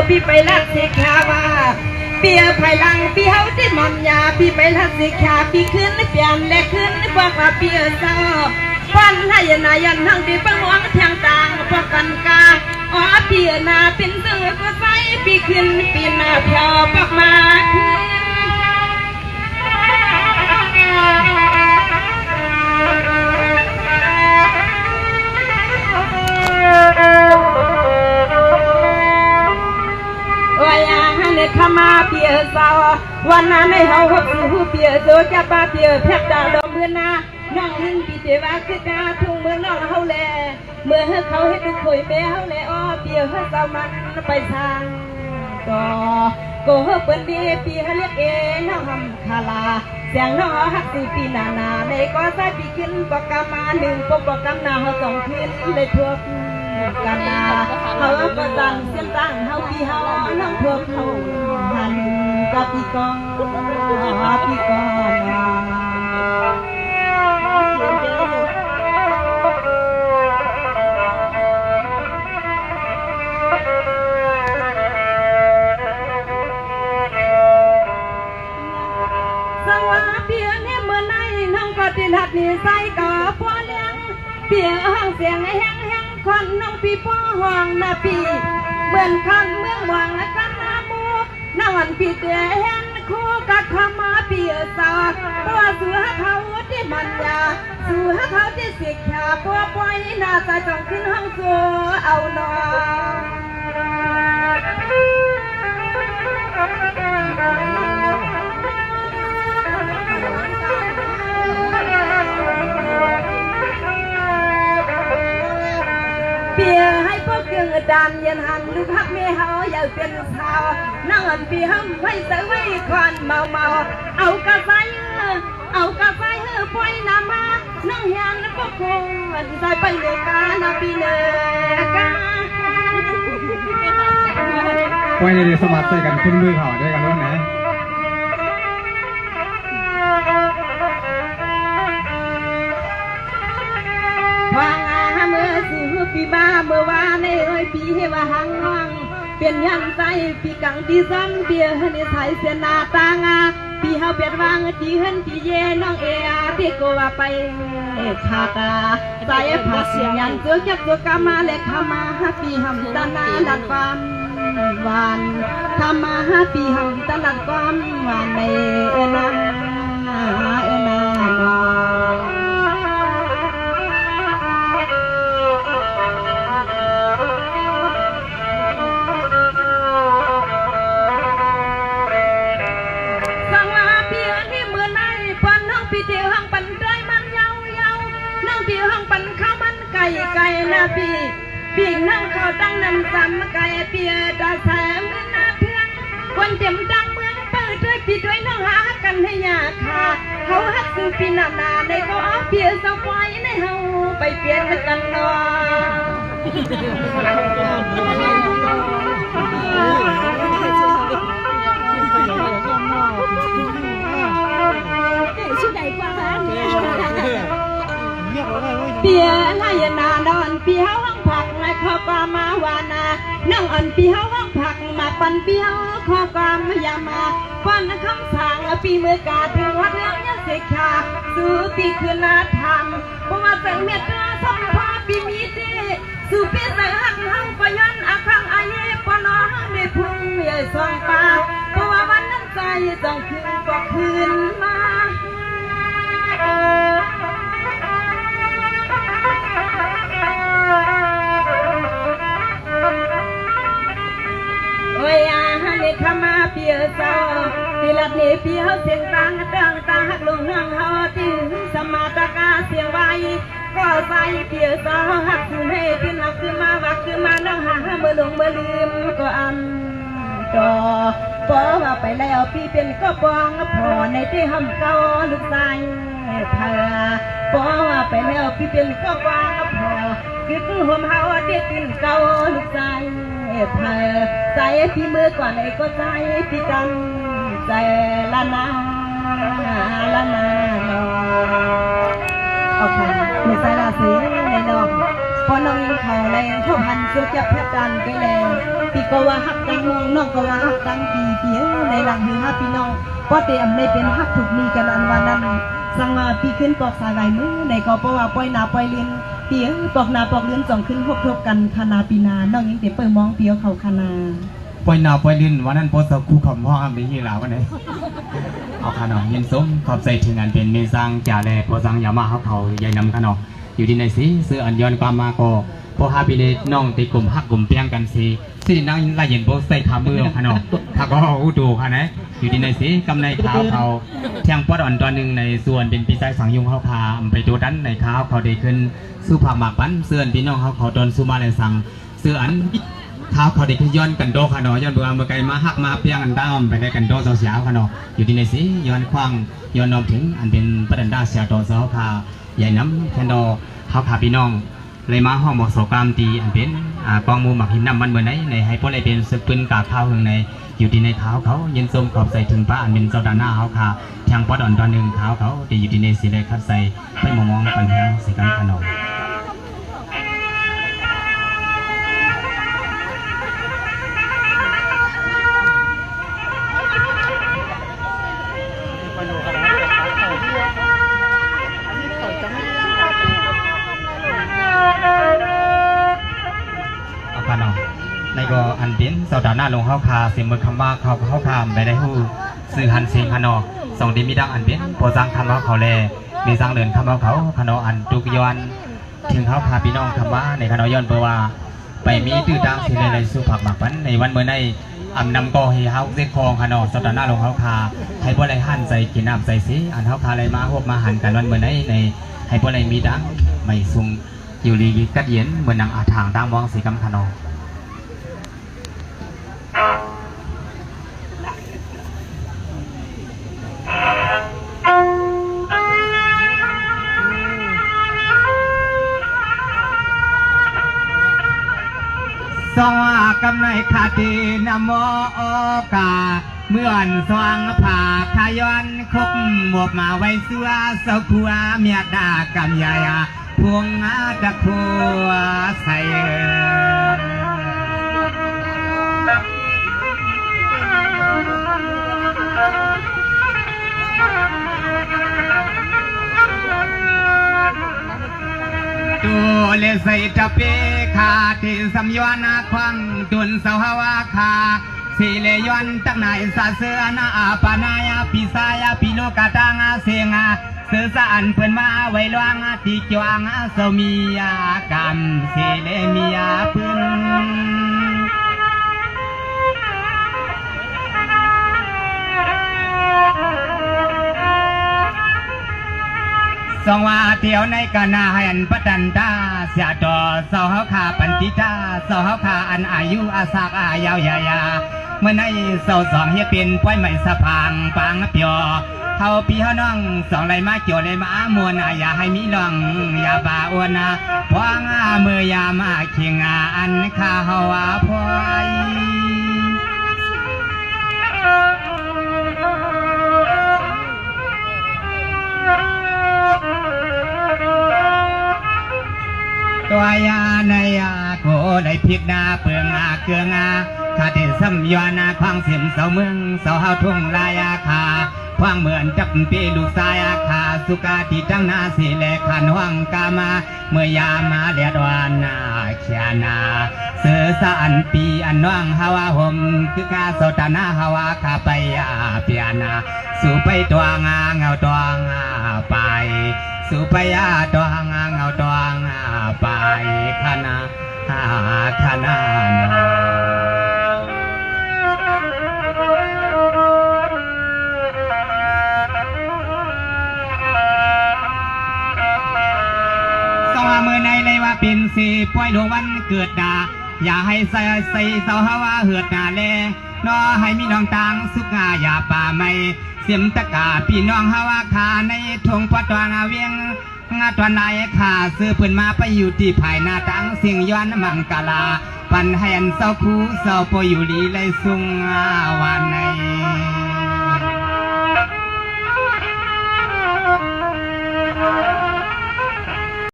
พี่ไปรักสิขาว่าเปียภายหลังพี่เฮาที่มอมยาพี่ไปรักสิขาพี่ขึ้นเปลี่ยนและขึ้นบอกว่าเปียเศร้าฟันให้นายันทั้งที่ปังหวังเทียงต่างพอกันกาอ๋อเปียนาเป็นเสือก็ใส่พี่ขึ้นปีนาเพียวบอกมาขมาเปียสาววันนั้นในเฮาหักสู้เปียโซจับปาเปียแทบดาวดอกเมื่อนาน้องหินปีเจวาคือกาทุ่งเมืองน้องเฮาแลเมื่อเขาให้ทุกคุยแม่เฮาแลอ้อเปียเฮาสาวมันไปทางก็เปิ้นดีเปียเรียกเอน้องหำคาลาเสียงน้องหักสู้ปีนาในก็ใส่ปีขึ้นปกมาหนึ่งปกำนาเฮาสองขึ้นเลยทั่วกันนาเขาก็ตั้งเสียงตั้งเฮาพี่เฮาน้องพวกเขาหันกับพี่กองพี่กองสังวาเพียงเนี่ยเมื่อไหนน้องก็ติดหัดนี่ใส่ก่อพ่อเลี้ยงเพียงห้องเสียงแห้งคนน้องพี่พ่อห่วงนาพี่เหมือนคันเมืองหวังกันนามูน้องอันพี่เดียเห็นคู่กับขมาเปียสาตัวเสือเขาที่มันยาเสือเขาที่สิกขาตัวปล่อยน่าจะจ้องขึ้นห้องเสือเอาหนอเปียให้พวกเกิดดันยันหันลูกฮักเมียเขาอย่าเป็นสาวนั่งอันปีห้ำไว้เสือไว้ควันเมาเอากระไซปล่อยน้ำมานั่งเห็นพวกคงใจไปเลือกานาปีเนกาปล่อยในสมัครใส่กันขึ้นมือเขาด้วยกันด้วยนะวางเมื่อสู่ปีบ้าเมื่อวานในปีให้ว่าหังห้องเปลี่ยนยันใจปีกังปีซ้ำเบียร์ในไทยเสียนาตางาปีเฮาเปลี่ยนวางจีเฮินจีเย่น้องเอียที่กูว่าไปขาตาใจผัดเสียงยันเจอแค่ตัวกามาและขามาปีหำตานาดัดความหวานขามาปีหำตาดัดความหวานในนาไก่นาพี่ปีกนั่งเขาตั้งนั่นซ้ำไก่เปียตาแสงเมื่อนาเพื่อนคนเต็มดังเมืองเปิดด้วยพี่ด้วยน้องหากันให้ยากค่ะเขาฮักซื้อปีนาในก็เอาเปียสาวไฟในเฮาไปเปลี่ยนกันนอเปียนายนานอนเปียวห้องผักนายข้อความมาวานานั่งอ่อนเปียวห้องผักมาปันเปียวข้อความยามาฟันคำสั่งปีมือกาถึงวัดเรื่องยันเสกชาสู่ปีคือนาธรรมเพราะว่าแต่งเม็ดกระทบพอปีมีเจสู่ปีใส่หักหังปยันอาคังอาเย่ปนอหังในพุ่งใหญ่สองปาเพราะว่าวันนั้นใจต้องคืนก็คืนมาขมาเปียสาวตีลัดนี่เปียวเสียงต่างหักลงเฮืองเฮาที่สมาตกาเสียงไว้ก็ใส่เปียสาวหักคืนให้ขึ้นหลับขึ้นมาวักขึ้นมาน้องหาเมื่อลงเมื่อลืมก็อันต่อพอว่าไปแล้วพี่เป็นก็ปองพอในที่ห้ำเก่าลูกชายพาพอว่าไปแล้วพี่เป็นก็ปองพอคือหัวเฮาที่ตื่นเก่าลูกชายพาใจที่มือก่อนไอ้ก็ใจที่กันใจละนาโอเคไม่ใช่ราศีในดอกพ อน้องยิงเขาแรงเขาพันเสื้อจับแพบดันไปแล้วพี่ก็ว่าฮักตังน้องน้องก็ว่าฮักตังพี่ในหลังหือฮักพี่น้องป้อเตอำในเป็นฮักถูกมีกันอันวันนั้นสังปีขึ้นปอกสายใบมือในก็เพราะว่าปล่อยนาปล่อยเลียนเปียปอกนาปอกเลียนสองขึ้นทบกันคานาปีนาน้องยิงเตเปิดมองเปียวเขาคานาปล่อยหนาวปล่อยลื่นวันนั้นโพสต์คู่ขำพ่ออ้ำไปยี่หลาวันไหนเอาขนมยินส้มขอบใจถึงอันเป็นเมซังจ่าแลพอสังยามาเขาใหญ่นำขนมอยู่ที่ไหนสิซื้ออันย้อนความมาก็พอฮาบิเลน้องตีกลุ่มฮักกลุ่มเปียงกันสิสินั่งไล่เย็นโพสใส่ขามือขนมถ้าก็อุดูค่ะนะอยู่ที่ไหนสิกำในเท้าเขาแทงปอดอ่อนตัวหนึ่งในส่วนเป็นปีใจสังยุงเขาพาไปดูดันในเท้าเขาได้ขึ้นสู้ผักหมากปั้นเสื่อนพี่น้องเขาตนสู้มาเลยสั่งเสื่ออันเท้าเขาเด็กย้อนกันโดขนอย้อนเบื่อเมื่อไกลมาหักมาเปียงกันด้ามไปได้กันโดเสียวขนออยู่ที่ในสิย้อนคว้างย้อนนอมถึงอันเป็นประดันด้าเสียโดเสาพาใหญ่น้ำแคนโดเขาพาพี่น้องเลยมาห้องบอกโศกรรมตีอันเป็นกองมูหมักหินน้ำมันเมื่อไหนในให้พวกเลยเป็นสืบปืนกาข้าวหึงในอยู่ที่ในเท้าเขาเย็นส้มขอบใส่ถึงพระอันเป็นเจ้าดาหน้าเขาคาแทงปอดอ่อนตอนหนึ่งเท้าเขาดีอยู่ที่ในสีเลยคัดใส่ไปมองกันแทงสีกันขนมในก็อันเป็นเสาดาหน้าลงเข้าคาเสียงมือคำว่าเข้าคามไปได้หู้สื่อหันเสียงขนอส่งดีมีดังอันเป็นพอจังคำว่าเขาแลมีจังเดินคำว่าเขาขนออันตุกย้อนถึงเขาพาพี่น้องคำว่าในขนอย้อนเปว่าไปมีตื้อดังสิ่งใดๆสู้ผักหมักปันในวันเมื่อในอำนำกอเฮเฮาเซ็กคองขนอเสาดาหน้าลงเข้าคาให้พวกไรหั่นใส่กินน้ำใส่สีอันเข้าคาอะไรมาพวกมาหันกันวันเมื่อในให้พวกไรมีดังไม่ซุงอยู่รีกัดเย็นเหมือนนางอาถางดังมองสีกำขนอสองกำในคาตีนโมโอกาเมื่อนสว่างผ่าขย้อนคบหมวกมาไว้เสื้อเสาขัวเมียดากำใหญ่พวงตะคัวใส่ตัวเลใส่จะเปขาที่สัมยวนควังตุนสาวาคาสิเลยอนตักนายสาเสือนาปานายปิสายปิโลกาตังเสียงเสือสานเพิ่นมาไว้ลวงที่จวงเสมีกรรมสิเลมีเพิ่นสองว่าเที่ยวในกนาหันปตันตาเสียต่อสาวขาปันติตาสาวขาอันอายุอาสากอายาวยายาเมื่อในสาวสองเฮียเป็นป้อยใหม่สะพางปางเปียวเขาพี่เขาน้องสองไรมาเกี่ยวเลยมามวนอย่าให้มีลองอย่าบ่าอ้วนพวงเมื่อยามาเคียงอันข้าหัวพอยตัวยาในโกได้พิกนาเปลืองเกลืองข้าที่ซ้ำย้อนควางเสียมเสาเมืองเสาเฮาทุ่งลายคาควางเหมือนจับปีลูกสายคาสุกาที่จังนาสีแลขันห้องกามาเมื่อยามาเดียดวานาเขียนาเสือสะอันปีอันน้องฮาวาห่มคือกาโซตานาฮาวาคาไปเปียนาสู่ไปตัวงาเงาตัวงไปสุปยาดวงเงาดวงไปขนาขนาสองมือในเลยว่าเป็นสีป่วยดวงวันเกิดดาอย่าให้ใส่เสาฮาวาเหือดนาแลนอให้มีน้องต่างสุกอย่าป่าไม่เสียมตะกาพี่น้องฮาวาขาในทงปัตวางเวียงงาตัวนายขาซื้อปืนมาไปอยู่ที่ภายหน้าตังเสียงย้อนมังกาลาปันให้อันเศร้าคู่เศร้าปอยู่ดีเลยสุงวันใน